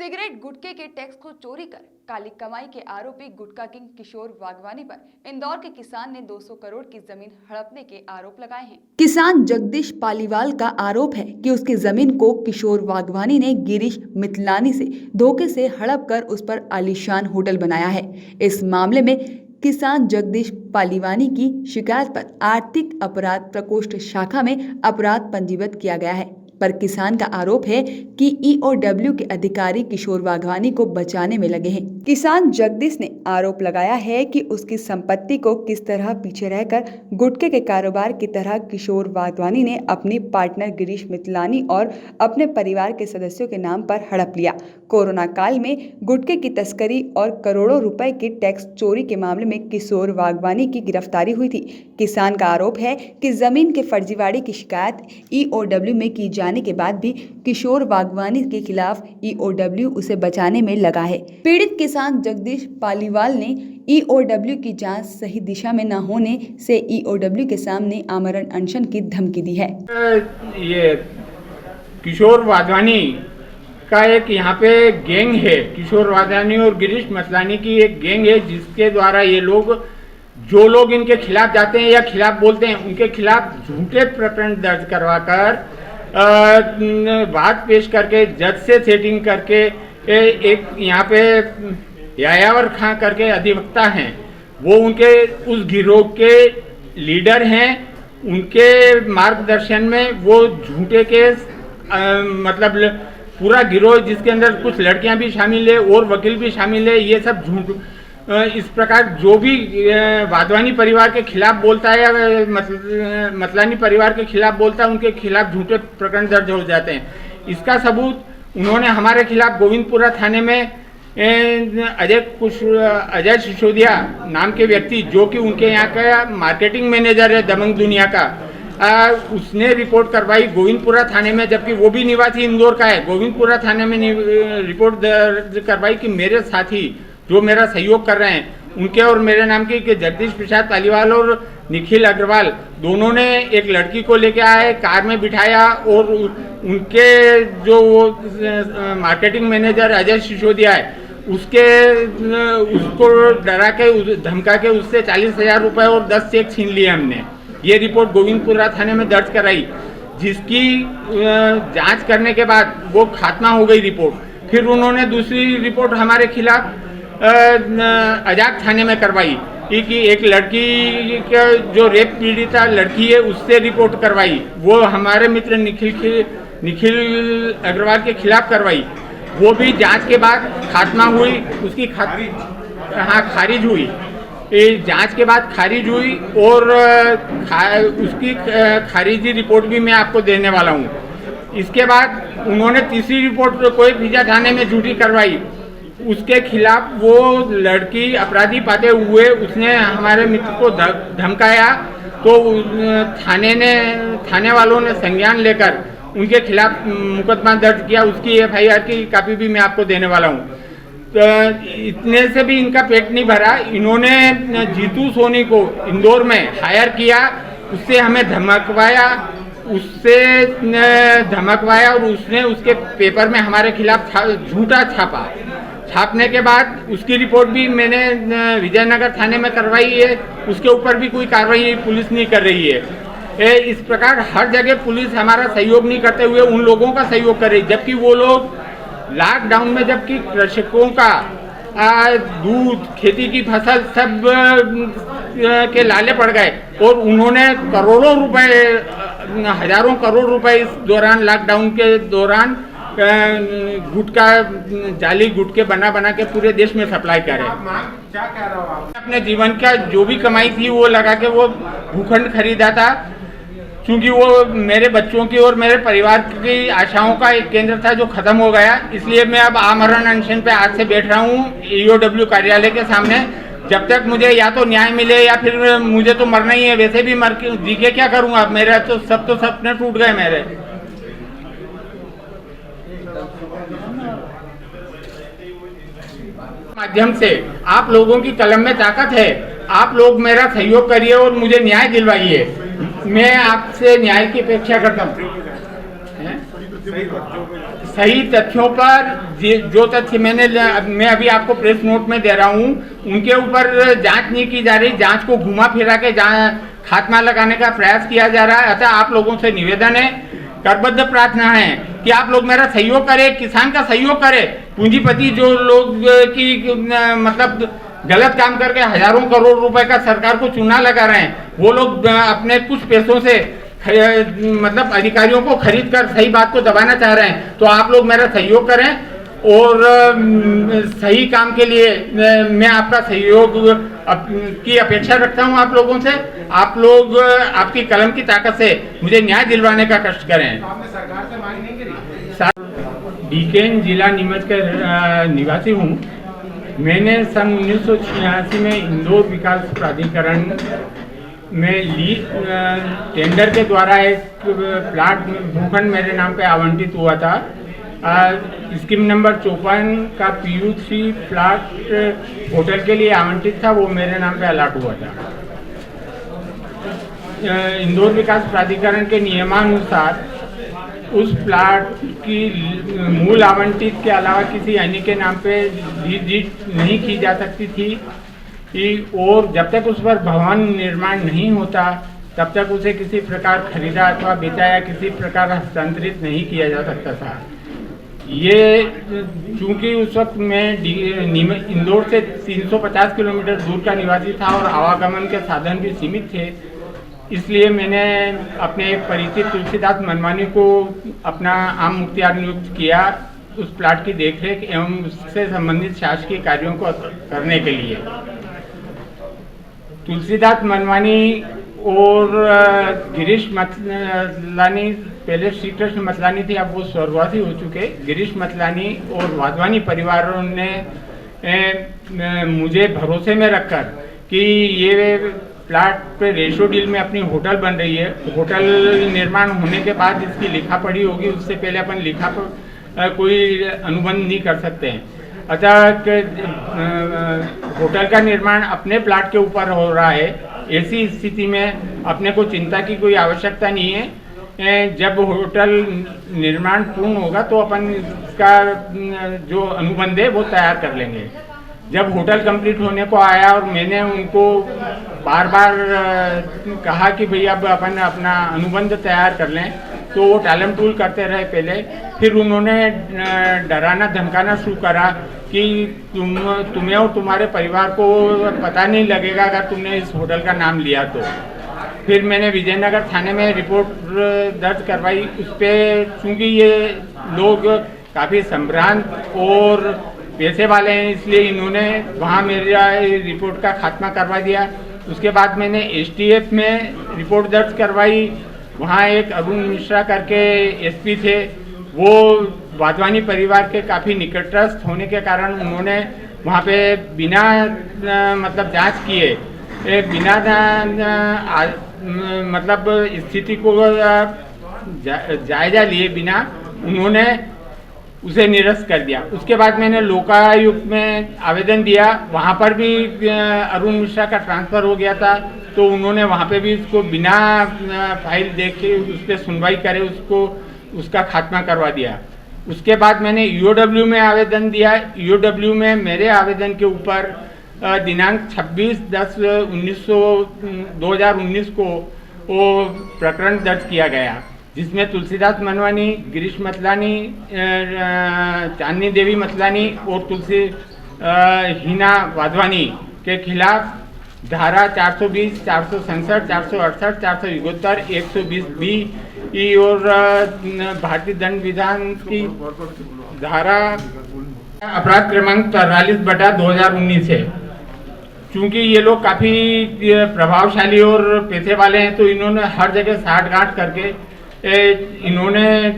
Cigarette गुटखे के tax को चोरी कर काली कमाई के आरोपी गुटखा किंग किशोर वाघवानी पर इंदौर के किसान ने 200 करोड़ की जमीन हड़पने के आरोप लगाए हैं। किसान जगदीश पालीवाल का आरोप है कि उसकी जमीन को किशोर वाघवानी ने गिरीश मितलानी से धोखे से हड़प कर उस पर आलीशान होटल बनाया है। इस मामले में किसान जगदीश पालीवानी की शिकायत पर आर्थिक अपराध प्रकोष्ठ शाखा में अपराध पंजीबद्ध किया गया है। पर किसान का आरोप है कि ईओडब्ल्यू के अधिकारी किशोर वाघवानी को बचाने में लगे हैं। किसान जगदीश ने आरोप लगाया है कि उसकी संपत्ति को किस तरह पीछे रहकर गुटखे के कारोबार की तरह किशोर वाघवानी ने अपनी पार्टनर गिरीश मितलानी और अपने परिवार के सदस्यों के नाम पर हड़प लिया। कोरोना काल में गुटखे की तस्करी और करोड़ों रुपए की टैक्स चोरी के मामले में किशोर वाघवानी की गिरफ्तारी हुई थी। किसान का आरोप है कि जमीन के फर्जीवाड़े की शिकायत ईओडब्ल्यू में की जाने के बाद भी किशोर वाघवानी के खिलाफ ईओडब्ल्यू उसे बचाने में लगा है। पीड़ित किसान जगदीश पालीवाल ने ईओडब्ल्यू की जांच सही दिशा में न होने से ईओडब्ल्यू के सामने आमरण अनशन की धमकी दी है। ये किशोर वाधवानी का एक यहाँ पे गैंग है, किशोर वाधवानी और गिरीश मितलानी की एक गैंग है, जिसके द्वारा ये लोग जो लोग इनके खिलाफ जाते हैं या खिलाफ बोलते हैं उनके खिलाफ झूठे प्रकरण दर्ज करवाकर बात पेश करके जज से सेटिंग करके एक यहाँ पे यायावर खां करके अधिवक्ता हैं, वो उनके उस गिरोह के लीडर हैं। उनके मार्गदर्शन में वो झूठे केस मतलब पूरा गिरोह, जिसके अंदर कुछ लड़कियां भी शामिल है और वकील भी शामिल है, ये सब झूठ इस प्रकार जो भी वाधवानी परिवार के खिलाफ बोलता है या मतलानी परिवार के खिलाफ बोलता है, उनके खिलाफ झूठे प्रकरण दर्ज हो जाते हैं। इसका सबूत उन्होंने हमारे खिलाफ गोविंदपुरा थाने में अजय सिसोदिया नाम के व्यक्ति, जो कि उनके यहाँ का मार्केटिंग मैनेजर है दबंग दुनिया का, उसने रिपोर्ट करवाई गोविंदपुरा थाने में, जबकि वो भी निवासी इंदौर का है। गोविंदपुरा थाने में रिपोर्ट दर्ज करवाई कि मेरे साथी जो मेरा सहयोग कर रहे हैं उनके और मेरे नाम की कि जगदीश प्रसाद पालीवाल और निखिल अग्रवाल दोनों ने एक लड़की को लेके आए, कार में बिठाया और उनके जो मार्केटिंग मैनेजर अजय सिसोदिया है उसको डरा के धमका के उससे 40,000 रुपये और 10 चेक छीन लिए हमने। ये रिपोर्ट गोविंदपुरा थाने में दर्ज कराई, जिसकी जांच करने के बाद वो खात्मा हो गई रिपोर्ट। फिर उन्होंने दूसरी रिपोर्ट हमारे खिलाफ अजाक थाने में करवाई कि एक लड़की का जो रेप पीड़िता लड़की है उससे रिपोर्ट करवाई, वो हमारे मित्र निखिल अग्रवाल के खिलाफ करवाई। वो भी जांच के बाद खात्मा हुई, उसकी खारिज हुई। जांच के बाद खारिज हुई और उसकी खारिजी रिपोर्ट भी मैं आपको देने वाला हूँ। इसके बाद उन्होंने तीसरी रिपोर्ट कोई भीजा थाने में झूठी करवाई, उसके खिलाफ वो लड़की अपराधी पाते हुए उसने हमारे मित्र को धमकाया, तो थाने वालों ने संज्ञान लेकर उनके खिलाफ मुकदमा दर्ज किया। उसकी एफआईआर की कॉपी भी मैं आपको देने वाला हूँ। तो इतने से भी इनका पेट नहीं भरा, इन्होंने जीतू सोनी को इंदौर में हायर किया, उससे हमें धमकवाया और उसने उसके पेपर में हमारे खिलाफ झूठा छापने के बाद उसकी रिपोर्ट भी मैंने विजयनगर थाने में करवाई है, उसके ऊपर भी कोई कार्रवाई पुलिस नहीं कर रही है। इस प्रकार हर जगह पुलिस हमारा सहयोग नहीं करते हुए उन लोगों का सहयोग कर रही, जबकि वो लोग लॉकडाउन में जबकि कृषकों का दूध, खेती की फसल सब के लाले पड़ गए और उन्होंने करोड़ों रुपए, हजारों करोड़ रुपए इस दौरान लॉकडाउन के दौरान गुटखा जाली गुटके बना के पूरे देश में सप्लाई करे। क्या कह रहा हूँ, अपने जीवन का जो भी कमाई थी वो लगा के वो भूखंड खरीदा था, क्योंकि वो मेरे बच्चों की और मेरे परिवार की आशाओं का एक केंद्र था जो खत्म हो गया। इसलिए मैं अब आमरण अनशन पे आज से बैठ रहा हूँ ईओडब्ल्यू कार्यालय के सामने, जब तक मुझे या तो न्याय मिले या फिर मुझे तो मरना ही है। वैसे भी मर के जी के क्या करूँगा, अब मेरा तो सपने टूट गए मेरे। माध्यम से आप लोगों की कलम में ताकत है, आप लोग मेरा सहयोग करिए और मुझे न्याय दिलवाइए। मैं आपसे न्याय की अपेक्षा करता हूँ। सही तथ्यों पर जो तथ्य मैं अभी आपको प्रेस नोट में दे रहा हूँ, उनके ऊपर जांच नहीं की जा रही, जांच को घुमा फिरा के खात्मा लगाने का प्रयास किया जा रहा है। अतः आप लोगों से निवेदन है, करबद्ध प्रार्थना है कि आप लोग मेरा सहयोग करें, किसान का सहयोग करें। पूंजीपति जो लोग की मतलब गलत काम करके हजारों करोड़ रुपए का सरकार को चूना लगा रहे हैं, वो लोग अपने कुछ पैसों से मतलब अधिकारियों को खरीद कर सही बात को दबाना चाह रहे हैं। तो आप लोग मेरा सहयोग करें और सही काम के लिए मैं आपका सहयोग की अपेक्षा रखता हूं आप लोगों से। आप लोग आपकी कलम की ताकत से मुझे न्याय दिलवाने का कष्ट करें। सरकार से मांग नहीं करी। बीकेन जिला नीमच का निवासी हूँ। मैंने सन 1986 में इंदौर विकास प्राधिकरण में टेंडर के द्वारा एक प्लाट भूखंड मेरे नाम पे आवंटित हुआ था। स्कीम नंबर 54 का PU3 प्लाट होटल के लिए आवंटित था, वो मेरे नाम पे अलॉट हुआ था। इंदौर विकास प्राधिकरण के नियमानुसार उस प्लाट की मूल आवंटित के अलावा किसी अन्य के नाम पे लीज नहीं की जा सकती थी और जब तक उस पर भवन निर्माण नहीं होता तब तक उसे किसी प्रकार खरीदा अथवा बेचा या किसी प्रकार हस्तांतरित नहीं किया जा सकता था। ये चूंकि उस वक्त मैं इंदौर से 350 किलोमीटर दूर का निवासी था और आवागमन के साधन भी सीमित थे, इसलिए मैंने अपने एक परिचित तुलसीदास मनवानी को अपना आम मुख्तियार नियुक्त किया उस प्लाट की देखरेख एवं उससे संबंधित शासकीय कार्यों को करने के लिए। तुलसीदास मनवानी और गिरीश मतलानी, पहले श्री कृष्ण मतलानी थे, अब वो स्वर्गवासी हो चुके, गिरीश मतलानी और वाधवानी परिवारों ने मुझे भरोसे में रखकर कि ये प्लाट पे रेशो डील में अपनी होटल बन रही है, होटल निर्माण होने के बाद इसकी लिखा पढ़ी होगी, उससे पहले अपन लिखा कोई अनुबंध नहीं कर सकते हैं। अतः होटल का निर्माण अपने प्लाट के ऊपर हो रहा है, ऐसी स्थिति में अपने को चिंता की कोई आवश्यकता नहीं है। जब होटल निर्माण पूर्ण होगा तो अपन इसका जो अनुबंध है वो तैयार कर लेंगे। जब होटल कंप्लीट होने को आया और मैंने उनको बार बार कहा कि भैया अब अपन अपना अनुबंध तैयार कर लें, तो वो टालम टूल करते रहे पहले। फिर उन्होंने डराना धमकाना शुरू करा कि तुम्हें और तुम्हारे परिवार को पता नहीं लगेगा अगर तुमने इस होटल का नाम लिया तो। फिर मैंने विजयनगर थाने में रिपोर्ट दर्ज करवाई। उस पर चूँकि ये लोग काफ़ी संभ्रांत और पैसे वाले हैं, इसलिए इन्होंने वहाँ मेरा रिपोर्ट का खात्मा करवा दिया। उसके बाद मैंने STF में रिपोर्ट दर्ज करवाई। वहाँ एक अरुण मिश्रा करके SP थे, वो वाधवानी परिवार के काफ़ी निकटस्थ होने के कारण उन्होंने वहाँ पे बिना मतलब जांच किए, बिना मतलब स्थिति को जायजा लिए बिना उन्होंने उसे निरस्त कर दिया। उसके बाद मैंने लोकायुक्त में आवेदन दिया, वहाँ पर भी अरुण मिश्रा का ट्रांसफ़र हो गया था, तो उन्होंने वहाँ पे भी उसको बिना फाइल देख के उस पर सुनवाई करे उसका खात्मा करवा दिया। उसके बाद मैंने EOW में आवेदन दिया। EOW में मेरे आवेदन के ऊपर दिनांक 26/10/2019 को वो प्रकरण दर्ज किया गया, जिसमें तुलसीदास मनवानी, गिरीश मतलानी, चांदनी देवी मतलानी और तुलसी हीना वाधवानी के खिलाफ धारा 420, 467, 468, 471, 120B और भारतीय दंड विधान की धारा अपराध क्रमांक 43/2019 है। चूँकि ये लोग काफ़ी प्रभावशाली और पैसे वाले हैं, तो इन्होंने हर जगह साठगांठ करके इन्होंने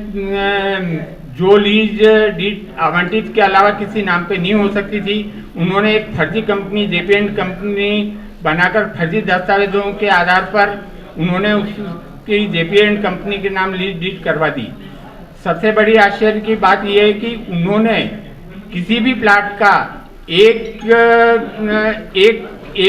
जो लीज डीड आवंटित के अलावा किसी नाम पे नहीं हो सकती थी, उन्होंने एक फर्जी कंपनी JP&T कंपनी बनाकर फर्जी दस्तावेजों के आधार पर उन्होंने उसकी JP&T कंपनी के नाम लीज डीड करवा दी। सबसे बड़ी आश्चर्य की बात यह है कि उन्होंने किसी भी प्लाट का एक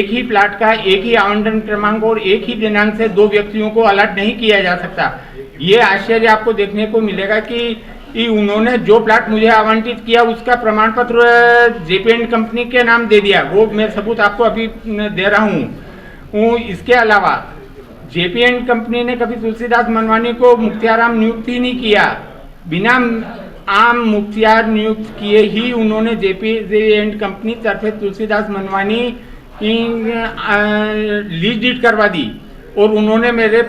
ही प्लाट का एक ही आवंटन क्रमांक और एक ही दिनांक से दो व्यक्तियों को अलर्ट नहीं किया जा सकता। ये आश्चर्य आपको देखने को मिलेगा कि कि उन्होंने जो प्लाट मुझे आवंटित किया उसका प्रमाण पत्र जेपीएन कंपनी के नाम दे दिया, वो मैं सबूत आपको अभी दे रहा हूँ। इसके अलावा जेपीएन कंपनी ने कभी तुलसीदास मनवानी को मुख्तियाराम नियुक्त ही नहीं किया, बिना आम मुख्तियार नियुक्त किए ही उन्होंने जेपीएन कंपनी तरफे तुलसीदास मनवानी लीज डीड करवा दी। और उन्होंने मेरे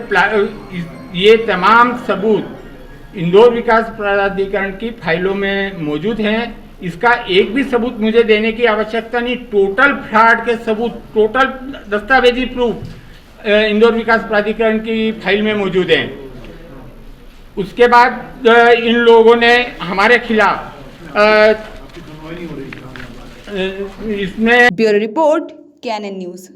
ये तमाम सबूत इंदौर विकास प्राधिकरण की फाइलों में मौजूद हैं। इसका एक भी सबूत मुझे देने की आवश्यकता नहीं, टोटल फ्रॉड के सबूत, टोटल दस्तावेजी प्रूफ इंदौर विकास प्राधिकरण की फाइल में मौजूद हैं। उसके बाद इन लोगों ने हमारे खिलाफ इसमें ब्यूरो रिपोर्ट कैनन न्यूज।